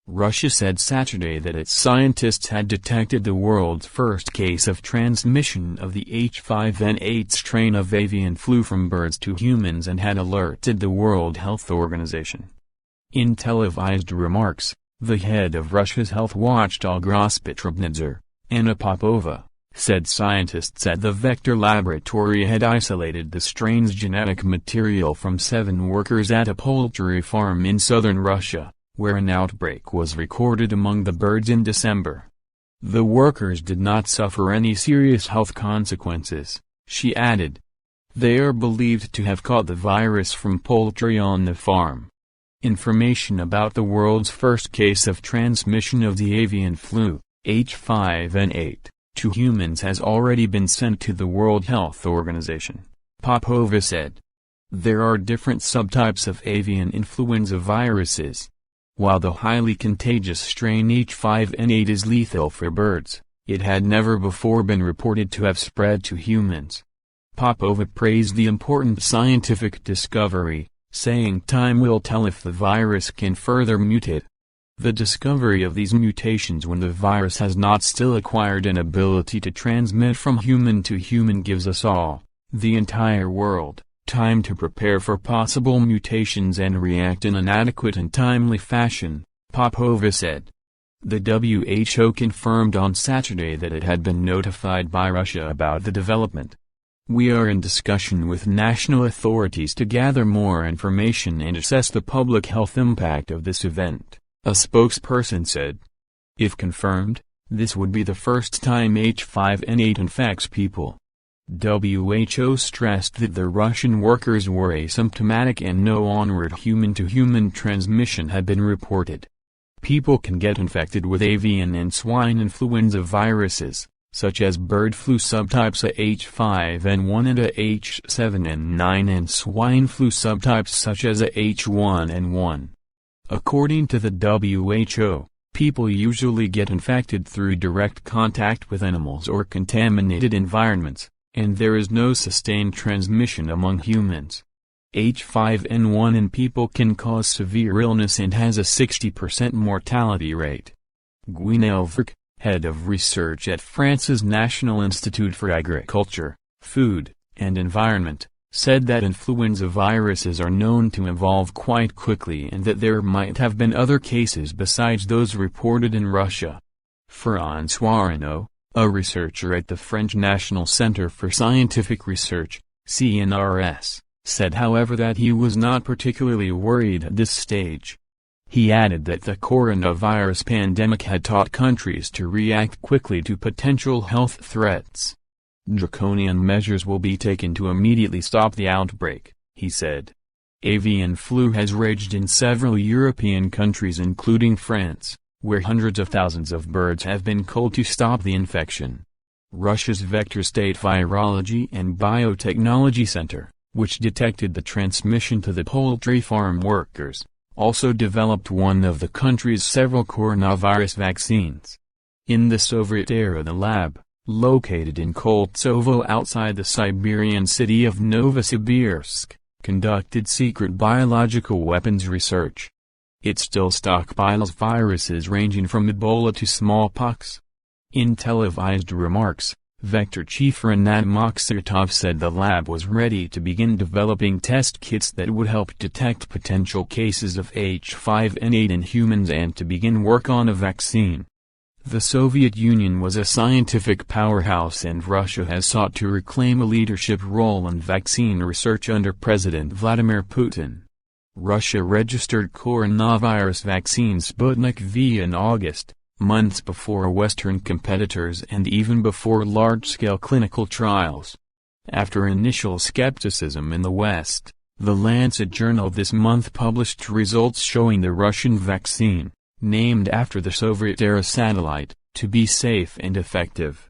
Russia said Saturday that its scientists had detected the world's first case of transmission of the H5N8 strain of avian flu from birds to humans and had alerted the World Health Organization. In televised remarks, the head of Russia's health watchdog Rospotrebnadzor, Anna Popova, said scientists at the Vector laboratory had isolated the strain's genetic material from 7 workers at a poultry farm in southern Russia, where an outbreak was recorded among the birds in December. The workers did not suffer any serious health consequences, she added. They are believed to have caught the virus from poultry on the farm. Information about the world's first case of transmission of the avian flu, H5N8, to humans has already been sent to the World Health Organization, Popova said. There are different subtypes of avian influenza viruses. While the highly contagious strain H5N8 is lethal for birds, it had never before been reported to have spread to humans. Popova praised the important scientific discovery, saying time will tell if the virus can further mutate. The discovery of these mutations when the virus has not still acquired an ability to transmit from human to human gives us all, the entire world, time to prepare for possible mutations and react in an adequate and timely fashion, Popova said. The WHO confirmed on Saturday that it had been notified by Russia about the development. We are in discussion with national authorities to gather more information and assess the public health impact of this event, a spokesperson said. If confirmed, this would be the first time H5N8 infects people. WHO stressed that the Russian workers were asymptomatic and no onward human-to-human transmission had been reported. People can get infected with avian and swine influenza viruses, such as bird flu subtypes AH5N1 and AH7N9 and swine flu subtypes such as AH1N1. According to the WHO, people usually get infected through direct contact with animals or contaminated environments, and there is no sustained transmission among humans. H5N1 in people can cause severe illness and has a 60% mortality rate. Gwenaël Verck, head of research at France's National Institute for Agriculture, Food, and Environment, said that influenza viruses are known to evolve quite quickly and that there might have been other cases besides those reported in Russia. François Renaud, a researcher at the French National Center for Scientific Research, CNRS, said however that he was not particularly worried at this stage. He added that the coronavirus pandemic had taught countries to react quickly to potential health threats. Draconian measures will be taken to immediately stop the outbreak, he said. Avian flu has raged in several European countries including France, where hundreds of thousands of birds have been culled to stop the infection. Russia's Vector State Virology and Biotechnology Center, which detected the transmission to the poultry farm workers, also developed one of the country's several coronavirus vaccines. In the Soviet era the lab, located in Koltsovo outside the Siberian city of Novosibirsk, conducted secret biological weapons research. It still stockpiles viruses ranging from Ebola to smallpox. In televised remarks, Vector chief Renat Moksartov said the lab was ready to begin developing test kits that would help detect potential cases of H5N8 in humans and to begin work on a vaccine. The Soviet Union was a scientific powerhouse and Russia has sought to reclaim a leadership role in vaccine research under President Vladimir Putin. Russia registered coronavirus vaccine Sputnik V in August, months before Western competitors and even before large-scale clinical trials. After initial skepticism in the West, the Lancet journal this month published results showing the Russian vaccine, named after the Soviet-era satellite, to be safe and effective.